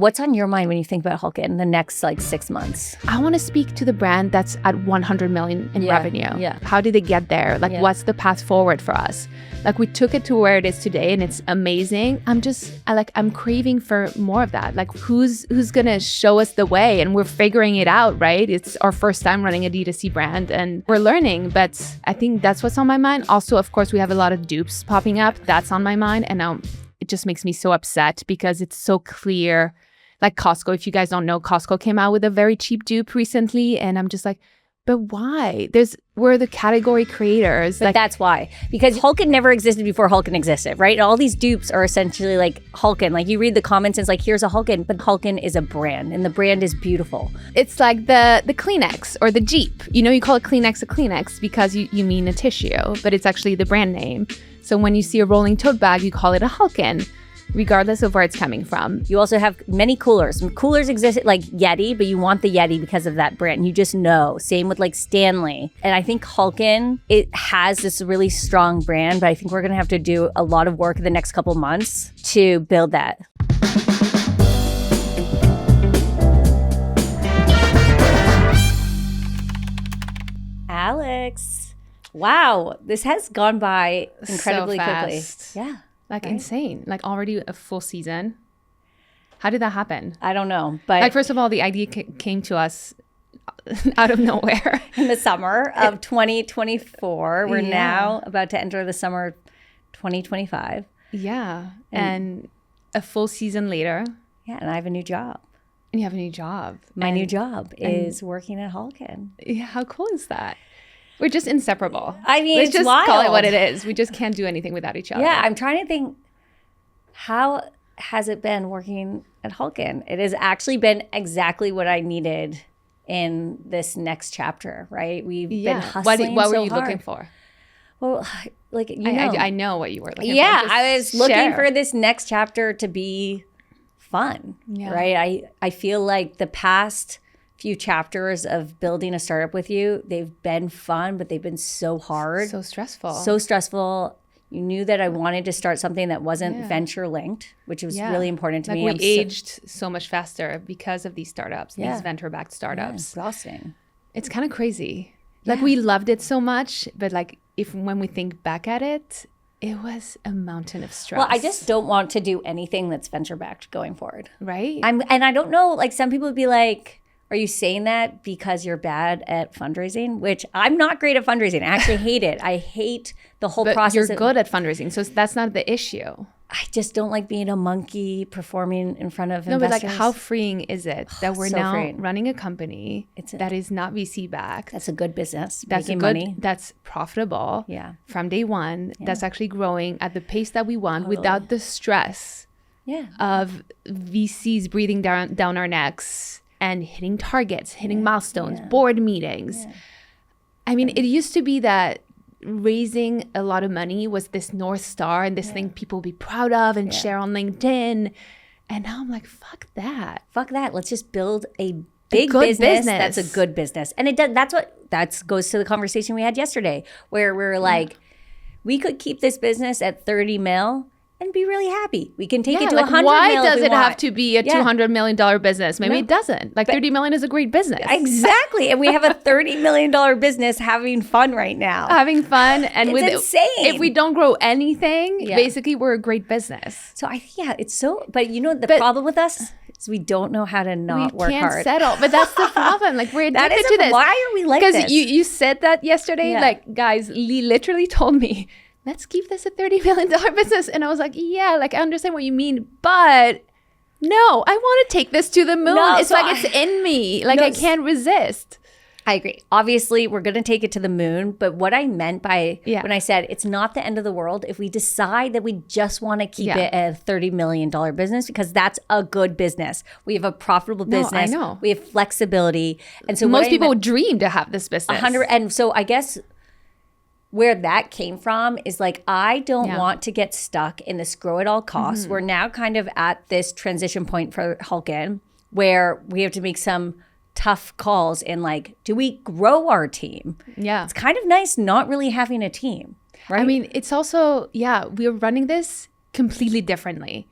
What's on your mind when you think about Hulken in the next like 6 months? I want to speak to the brand that's at 100 million in revenue. Yeah. How did they get there? Like, what's the path forward for us? Like, we took it to where it is today and it's amazing. I'm craving for more of that. Like, who's going to show us the way? And we're figuring it out, right? It's our first time running a D2C brand and we're learning, but I think that's what's on my mind. Also, of course, we have a lot of dupes popping up. That's on my mind. And now it just makes me so upset because it's so clear. Like Costco, if you guys don't know, Costco came out with a very cheap dupe recently. And I'm just like, but why? We're the category creators. But that's why. Because Hulken never existed before Hulken existed, right? All these dupes are essentially like Hulken. Like you read the comments and it's like, here's a Hulken. But Hulken is a brand and the brand is beautiful. It's like the Kleenex or the Jeep. You know, you call it Kleenex a Kleenex because you mean a tissue, but it's actually the brand name. So when you see a rolling tote bag, you call it a Hulken, regardless of where it's coming from. You also have many coolers. Coolers exist like Yeti, but you want the Yeti because of that brand. You just know. Same with like Stanley. And I think Hulken, it has this really strong brand, but I think we're going to have to do a lot of work in the next couple months to build that. Alex. Wow. This has gone by incredibly quickly. Yeah. Like insane. Like already a full season. How did that happen? I don't know. But like, first of all, the idea came to us out of nowhere. In the summer of 2024. We're now about to enter the summer 2025. Yeah. And a full season later. Yeah. And I have a new job. And you have a new job. My new job is working at Hulken. Yeah. How cool is that? We're just inseparable. I mean, let's it's just wild. Call it what it is. We just can't do anything without each other. Yeah, I'm trying to think, how has it been working at Hulken? It has actually been exactly what I needed in this next chapter, right? We've been hustling What were so you hard. looking for? Well, like, I know what you were looking for. Yeah, I was looking for this next chapter to be fun, right? I feel like the past few chapters of building a startup with you, they've been fun, but they've been so hard. So stressful. So stressful. You knew that I wanted to start something that wasn't venture linked, which was really important to me. We aged so much faster because of these startups, these venture-backed startups. Yeah, exhausting. It's kind of crazy. Like we loved it so much, but like when we think back at it, it was a mountain of stress. Well, I just don't want to do anything that's venture-backed going forward. Right? And I don't know, like some people would be like, are you saying that because you're bad at fundraising? Which I'm not great at fundraising. I actually hate it. I hate the whole process. You're good at fundraising, so that's not the issue. I just don't like being a monkey performing in front of investors. No, but like how freeing is it that we're so now freeing. running a company that is not VC backed? That's a good business. That's making money. That's profitable. Yeah. From day one. Yeah. That's actually growing at the pace that we want without the stress of VCs breathing down our necks. And hitting targets, hitting milestones, board meetings. Yeah. I mean, it used to be that raising a lot of money was this North Star and this thing people would be proud of and share on LinkedIn. And now I'm like, fuck that. Fuck that. Let's just build a big business that's a good business. And that goes to the conversation we had yesterday where we were like, we could keep this business at 30 mil and be really happy. We can take it to 100 why mil does it have to be a $200 million business? Maybe it doesn't. Like 30 million is a great business. Exactly. And we have a $30 million business having fun right now. Having fun. And it's insane. If we don't grow anything, basically we're a great business. So it's so, but you know, the problem with us is we don't know how to not work hard. We can't settle. But that's the problem. Like we're addicted to this. Why are we like this? Because you said that yesterday. Yeah. Like guys, Lee literally told me, let's keep this a $30 million business. And I was like, yeah, like I understand what you mean, but no, I want to take this to the moon. It's it's in me. Like I can't resist. I agree. Obviously, we're going to take it to the moon. But what I meant by when I said it's not the end of the world if we decide that we just want to keep it a $30 million business because that's a good business. We have a profitable business. I know. We have flexibility. And so most people dream to have this business. 100. And so I guess where that came from is like, I don't want to get stuck in this grow at all costs. We're now kind of at this transition point for Hulken where we have to make some tough calls in like, do we grow our team? Yeah. It's kind of nice not really having a team, right? I mean, it's also, we're running this completely differently.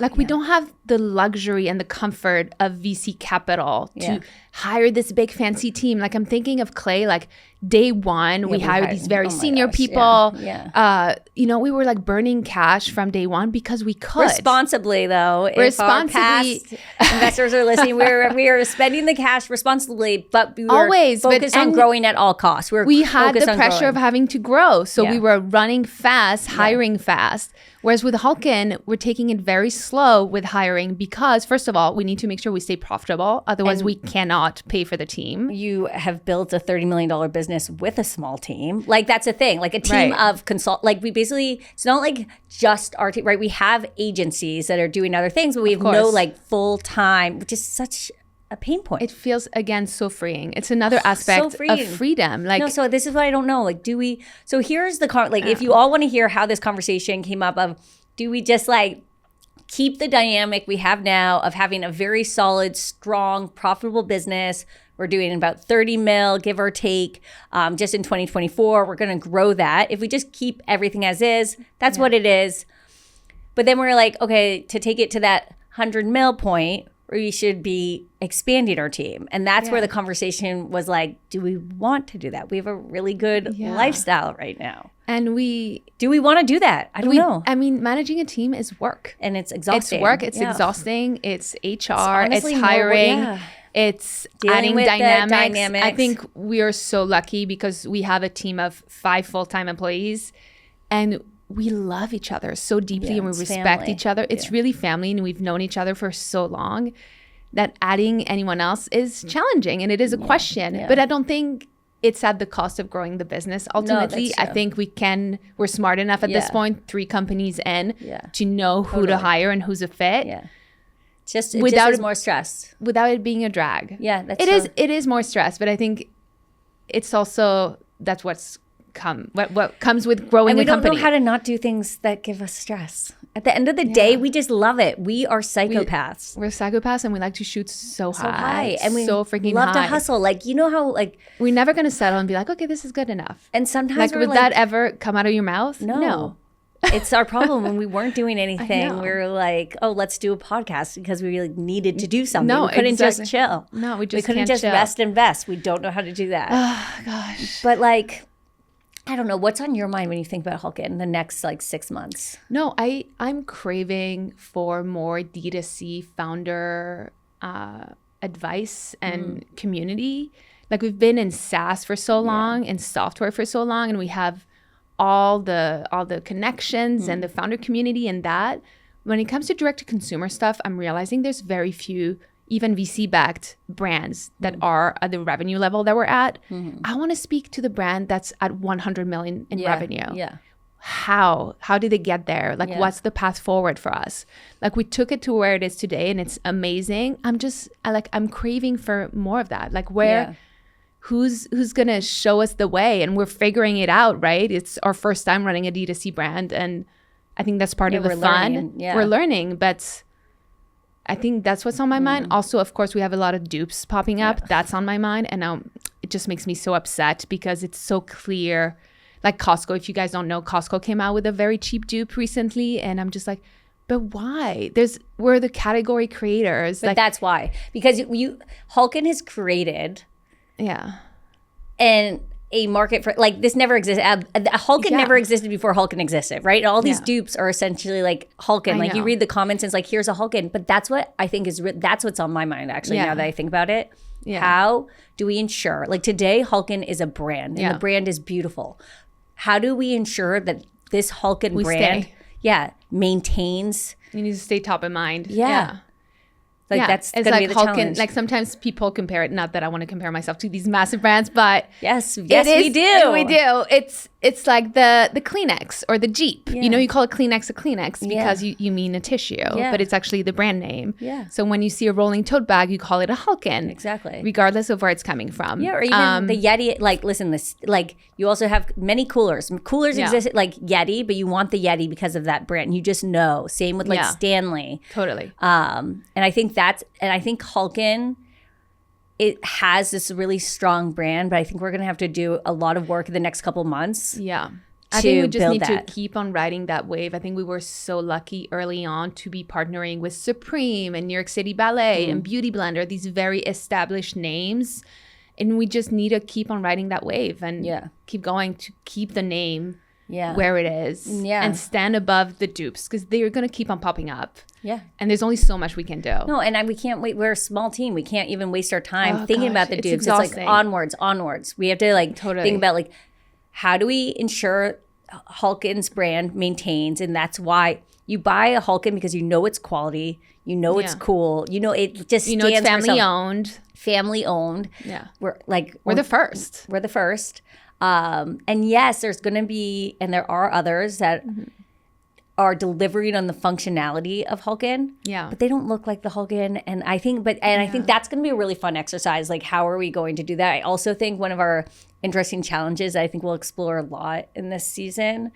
Like we don't have the luxury and the comfort of VC capital to hire this big fancy team. Like I'm thinking of Clay, like day one, we hired these very senior people. You know, we were like burning cash from day one because we could. Responsibly though. If our past investors are listening, we are spending the cash responsibly, but we were focused on growing at all costs. We had the pressure of having to grow. So we were running fast, hiring fast. Whereas with Hulken, we're taking it very slow with hiring because, first of all, we need to make sure we stay profitable. Otherwise, we cannot pay for the team. You have built a $30 million business with a small team. Like, that's a thing. Like, a team of like, we basically, it's not like just our team, right? We have agencies that are doing other things, but we have no, like, full-time, which is such a pain point. It feels, again, so freeing. It's another aspect of freedom. Like, no, so this is what I don't know. Like, do we, so here's the, like, if you all want to hear how this conversation came up of, do we just like keep the dynamic we have now of having a very solid, strong, profitable business? We're doing about 30 mil, give or take, just in 2024. We're going to grow that. If we just keep everything as is, that's what it is. But then we're like, okay, to take it to that 100 mil point, we should be expanding our team. And that's where the conversation was like, do we want to do that? We have a really good lifestyle right now. And do we want to do that? I don't know. I mean, managing a team is work. And it's exhausting. It's work. It's exhausting. It's HR. It's hiring. It's adding dynamics. I think we are so lucky because we have a team of 5 full-time employees and we love each other so deeply and we respect each other. It's really family and we've known each other for so long that adding anyone else is challenging and it is a question. But I don't think it's at the cost of growing the business. Ultimately, I think we're smart enough at this point, 3 companies in, to know who to hire and who's a fit. It just is more stress. Without it being a drag. Yeah, that's true. It is more stress, but I think it's also, that's what comes with growing a company. And we don't know how to not do things that give us stress. At the end of the day, we just love it. We are psychopaths. We're psychopaths and we like to shoot so high. And we so freaking love high. to hustle. Like, you know how, like, we're never going to settle and be like, okay, this is good enough. And sometimes like, would that ever come out of your mouth? No. It's our problem when we weren't doing anything. We were like, oh, let's do a podcast because we really needed to do something. No, we couldn't just chill. No, we couldn't just chill. Rest and vest. We don't know how to do that. Oh, gosh. But like, I don't know. What's on your mind when you think about Hulken in the next like 6 months? No, I'm craving for more D2C founder advice and community. Like we've been in SaaS for so long and software for so long, and we have all the connections and the founder community and that. When it comes to direct to consumer stuff, I'm realizing there's very few even VC-backed brands that are at the revenue level that we're at. I want to speak to the brand that's at 100 million in revenue. How did they get there? Like, what's the path forward for us? Like, we took it to where it is today, and it's amazing. I'm craving for more of that. Like, who's gonna show us the way? And we're figuring it out, right? It's our first time running a D2C brand, and I think that's part of the fun. We're learning, but I think that's what's on my mind. Also, of course, we have a lot of dupes popping up. That's on my mind. And now it just makes me so upset because it's so clear. Like Costco, if you guys don't know, Costco came out with a very cheap dupe recently. And I'm just like, but why? We're the category creators. But that's why. Because Hulken has created and a market for, like, this never existed. Hulken never existed before Hulken existed, right? All these dupes are essentially like Hulken. Like, you read the comments and it's like, here's a Hulken. But that's what I think that's what's on my mind, actually, now that I think about it. How do we ensure, like, today Hulken is a brand and the brand is beautiful. How do we ensure that this Hulken brand maintains? You need to stay top of mind. Like, that's going to be the challenge. Like, sometimes people compare it, not that I want to compare myself to these massive brands, but yes, we do. We do. It's like the Kleenex or the Jeep. You know, you call a Kleenex because you mean a tissue, but it's actually the brand name. So when you see a rolling tote bag, you call it a Hulken. Exactly. Regardless of where it's coming from. Yeah, or even the Yeti. Like, listen, you also have many coolers. Coolers exist like Yeti, but you want the Yeti because of that brand. You just know. Same with like Stanley. Totally. And I think Hulken, it has this really strong brand, but I think we're going to have to do a lot of work in the next couple months I think we just need to keep on riding that wave. I think we were so lucky early on to be partnering with Supreme and New York City Ballet and Beauty Blender, these very established names. And we just need to keep on riding that wave and keep going to keep the name where it is and stand above the dupes, because they're going to keep on popping up. Yeah. And there's only so much we can do. No, and we can't wait. We're a small team. We can't even waste our time thinking about the dupes. Exhausting. It's like onwards. We have to think about how do we ensure Hulken's brand maintains? And that's why you buy a Hulken, because you know it's quality, you know it's cool, you know it just stands it's family owned. Yeah, we're the first. We're the first. And yes, there's going to be, and there are others that are delivering on the functionality of Hulken. Yeah, but they don't look like the Hulken. And I think, I think that's going to be a really fun exercise. Like, how are we going to do that? I also think one of our interesting challenges I think we'll explore a lot in this season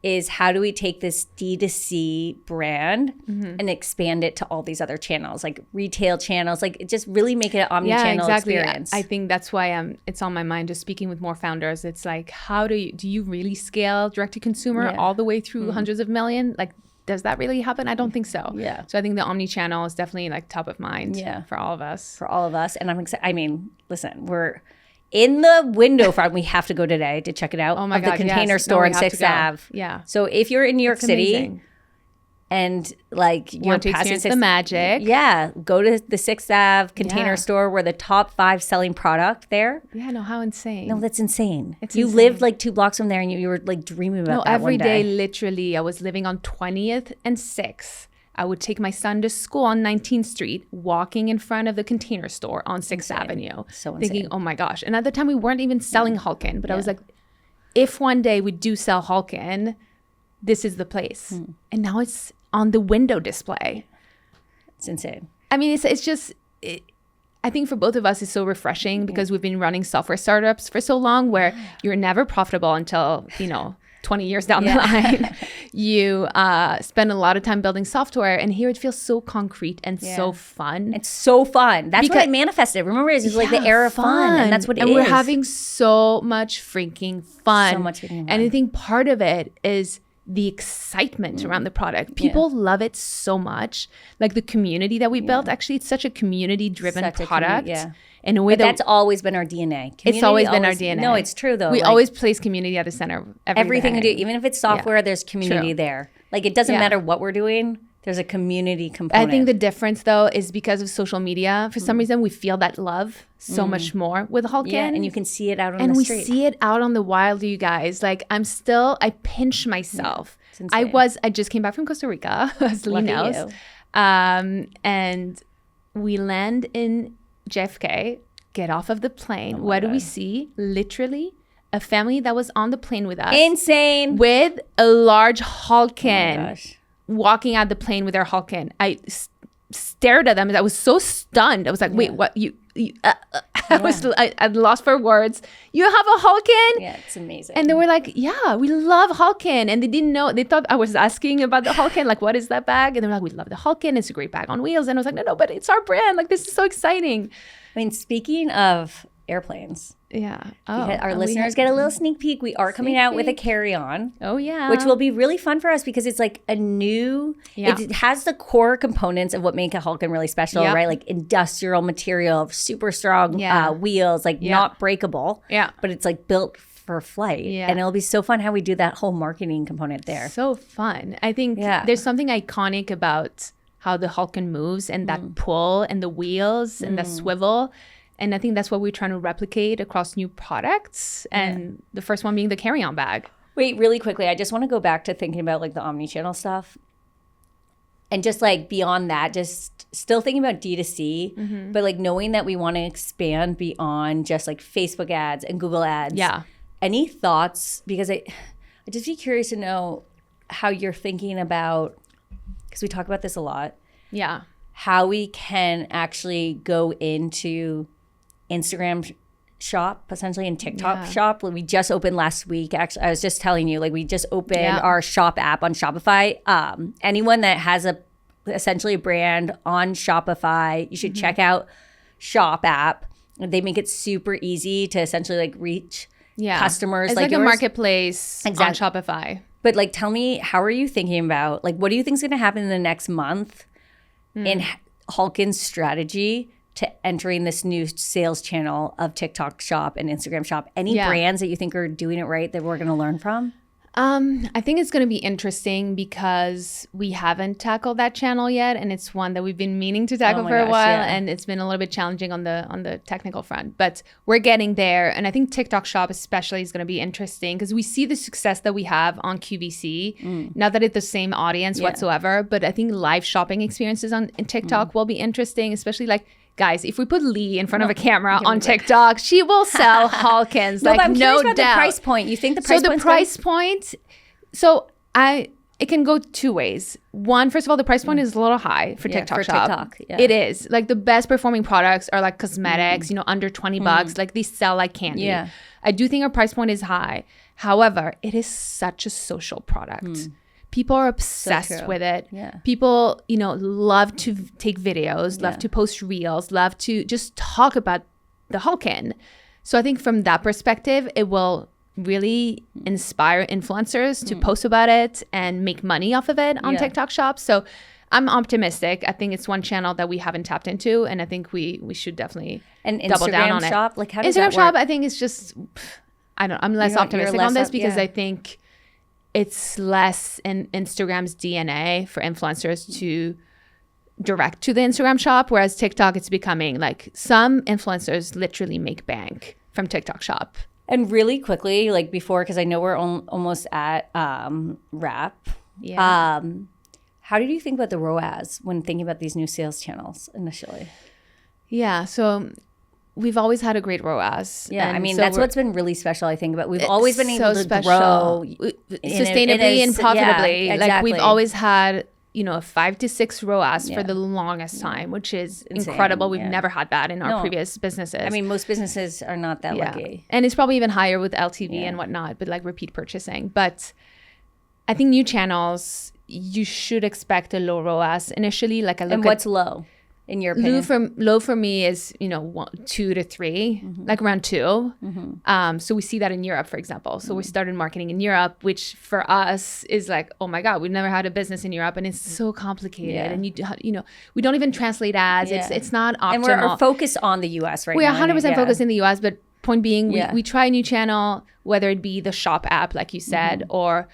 is how do we take this D2C brand and expand it to all these other channels, like retail channels, like just really make it an omni-channel experience. I think that's why it's on my mind, just speaking with more founders. It's like, how do you really scale direct to consumer all the way through hundreds of million? Like, does that really happen? I don't think so. Yeah. So I think the omni-channel is definitely top of mind for all of us. And I'm excited. I mean, listen, we're in the window front. We have to go today to check it out. Oh my God, the Container Store on 6th Ave. Yeah. So if you're in New York City and you're to experience the magic, go to the 6th Ave Container Store. We're the top 5 selling product there. Yeah, no, how insane. No, that's insane. You lived 2 blocks from there and you were dreaming about that every one day. Literally, I was living on 20th and 6th. I would take my son to school on 19th Street, walking in front of the Container Store on 6th Avenue. So insane. Thinking, oh my gosh. And at the time, we weren't even selling Hulken. But I was like, if one day we do sell Hulken, this is the place. And now it's on the window display. It's insane. I mean, it's just... I think for both of us, it's so refreshing because we've been running software startups for so long where you're never profitable until, 20 years down the line. You spend a lot of time building software, and here it feels so concrete and so fun. It's so fun. That's what it manifested. Remember, it's like the era of fun, and that's what it is. And we're having so much freaking fun. So much freaking fun. And I think part of it is the excitement around the product. People love it so much. Like the community that we built, actually, it's such a community-driven product. In a way that's always been our DNA. It's always been our DNA. No, it's true though. We always place community at the center of everything we do. Even if it's software, there's community there. Like, it doesn't matter what we're doing. There's a community component. I think the difference though is because of social media. For some reason, we feel that love so much more with Hulken. Yeah, and you can see it out on the street. And we see it out on the wild, you guys. Like, I pinch myself. I just came back from Costa Rica, as Lee knows. And we land in JFK, get off of the plane. What do we see? Literally a family that was on the plane with us. Insane. With a large Hulken. Oh my gosh. Walking out the plane with their Hulken. I stared at them and I was so stunned. I was like, wait, what? I'd lost for words. You have a Hulken? Yeah, it's amazing. And they were like, yeah, we love Hulken. And they didn't know. They thought I was asking about the Hulken. Like, what is that bag? And they were like, we love the Hulken. It's a great bag on wheels. And I was like, no, but it's our brand. Like, this is so exciting. I mean, speaking of airplanes. Yeah. Our listeners get a little sneak peek. We are coming out with a carry-on. Oh, yeah. Which will be really fun for us because it's like a new, it has the core components of what make a Hulken really special, right? Like industrial material, super strong wheels, like not breakable. Yeah. But it's like built for flight. Yeah. And it'll be so fun how we do that whole marketing component there. So fun. I think there's something iconic about how the Hulken moves and that pull and the wheels and the swivel. And I think that's what we're trying to replicate across new products. And the first one being the carry-on bag. Wait, really quickly, I just want to go back to thinking about like the omni-channel stuff. And just like beyond that, just still thinking about D2C, but like knowing that we want to expand beyond just like Facebook ads and Google ads. Yeah. Any thoughts? Because I'd just be curious to know how you're thinking about, because we talk about this a lot. Yeah. How we can actually go into Instagram shop essentially and TikTok shop. We just opened last week. Actually, I was just telling you, like we just opened our shop app on Shopify. Anyone that has essentially a brand on Shopify, you should check out Shop app. They make it super easy to essentially like reach customers. It's like a marketplace on Shopify. But like, tell me, how are you thinking about, like, what do you think is going to happen in the next month in Hulken's strategy to entering this new sales channel of TikTok Shop and Instagram Shop? Any brands that you think are doing it right that we're going to learn from? I think it's going to be interesting because we haven't tackled that channel yet, and it's one that we've been meaning to tackle for a while, and it's been a little bit challenging on the technical front, but we're getting there. And I think TikTok Shop especially is going to be interesting because we see the success that we have on QVC, not that it's the same audience whatsoever, but I think live shopping experiences in TikTok will be interesting, especially like, guys, if we put Lee in front of a camera on TikTok, she will sell Hulkens. No, like, but I'm curious about the price point. You think the price point? It can go two ways. One, first of all, the price point is a little high for TikTok Shop. It is. Like, the best performing products are like cosmetics, under $20. Like, they sell like candy. Yeah. I do think our price point is high. However, it is such a social product. People are obsessed with it. Yeah. People, love to take videos, love to post reels, love to just talk about the Hulken. So I think from that perspective, it will really inspire influencers to post about it and make money off of it on TikTok Shop. So I'm optimistic. I think it's one channel that we haven't tapped into, and I think we should definitely double down on Shop? it. Like, how does Instagram that work? Shop, I think it's just, I'm less optimistic on this because I think it's less in Instagram's DNA for influencers to direct to the Instagram Shop, whereas TikTok, it's becoming like some influencers literally make bank from TikTok Shop. And really quickly, like before, because I know we're almost at wrap. Yeah. How did you think about the ROAS when thinking about these new sales channels initially? Yeah, so we've always had a great ROAS. Yeah, I mean, that's what's been really special, I think. But we've always been able to grow sustainably and profitably. Yeah, exactly. Like, we've always had, a 5 to 6 ROAS for the longest time, which is incredible. We've never had that in our previous businesses. I mean, most businesses are not that lucky. And it's probably even higher with LTV and whatnot, but like repeat purchasing. But I think new channels, you should expect a low ROAS initially. Like, and what's low? In your opinion? Low for me is 2 to 3, like around 2. So we see that in Europe, for example. So we started marketing in Europe, which for us is like, oh my God, we've never had a business in Europe, and it's so complicated. And we don't even translate ads. It's not optimal. And we're focused on the US right now. We're 100% focused in the US, but point being, we try a new channel, whether it be the Shop app, like you said, or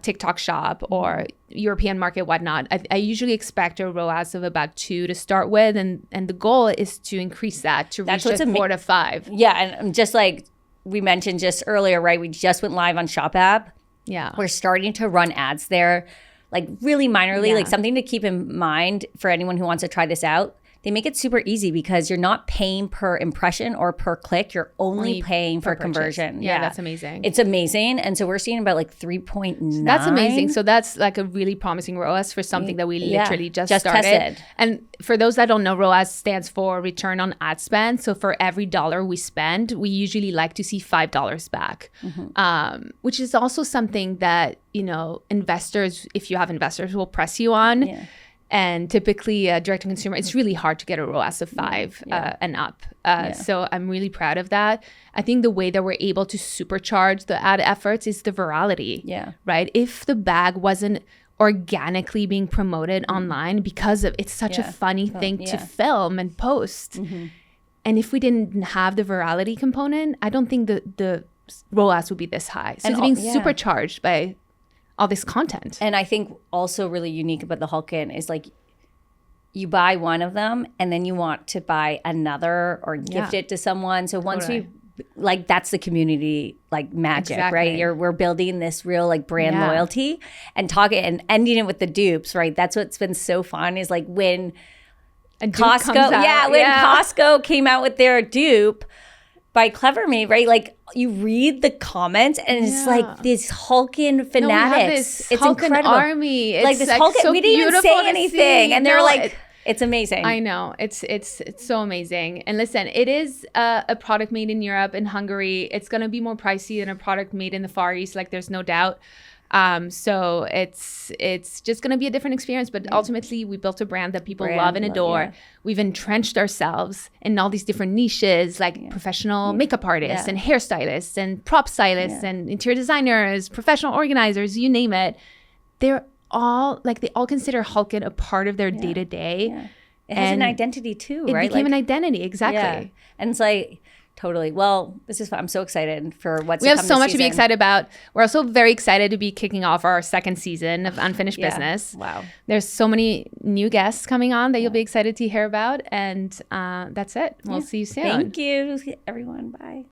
TikTok Shop or European market, whatnot. I usually expect a ROAS of about 2 to start with, and the goal is to increase that to reach 4 to 5. Yeah, and just like we mentioned just earlier, right? We just went live on Shop app. Yeah, we're starting to run ads there, like really minorly, like something to keep in mind for anyone who wants to try this out. They make it super easy because you're not paying per impression or per click. You're only paying for conversion. Yeah, that's amazing. It's amazing. And so we're seeing about like 3.9. That's amazing. So that's like a really promising ROAS for something that we literally just started. Tested. And for those that don't know, ROAS stands for return on ad spend. So for every dollar we spend, we usually like to see $5 back, which is also something that, investors, if you have investors, will press you on. Yeah. And typically, direct-to-consumer, it's really hard to get a ROAS of 5 and up. So I'm really proud of that. I think the way that we're able to supercharge the ad efforts is the virality, right? If the bag wasn't organically being promoted online because of it's such a funny thing to film and post, and if we didn't have the virality component, I don't think the ROAS would be this high. So it's being supercharged by all this content. And I think also really unique about the Hulken is like you buy one of them and then you want to buy another or gift it to someone. So once we like, that's the community like magic, right? We're building this real like brand loyalty and talking and ending it with the dupes, right? That's what's been so fun is like when Costco, Costco came out with their dupe by Clever Me, right? Like you read the comments and it's like this Hulken fanatics. It's Hulken incredible. Army. Like this Hulken, so we didn't even say anything. And they're like, it's amazing. I know. It's so amazing. And listen, it is a product made in Europe and Hungary. It's going to be more pricey than a product made in the Far East. Like there's no doubt. So it's just going to be a different experience. But ultimately, we built a brand that people love and adore. Yeah. We've entrenched ourselves in all these different niches, like professional makeup artists and hairstylists and prop stylists and interior designers, professional organizers, you name it. They're all like, they all consider Hulken a part of their day-to-day. Yeah. It has an identity too, right? It became an identity, exactly. Yeah. And it's like, totally. Well, this is fun. I'm so excited for what's we have so much to be excited about. We're also very excited to be kicking off our second season of Unfinished Business. Wow. There's so many new guests coming on that you'll be excited to hear about. And that's it. We'll see you soon. Thank you, everyone. Bye.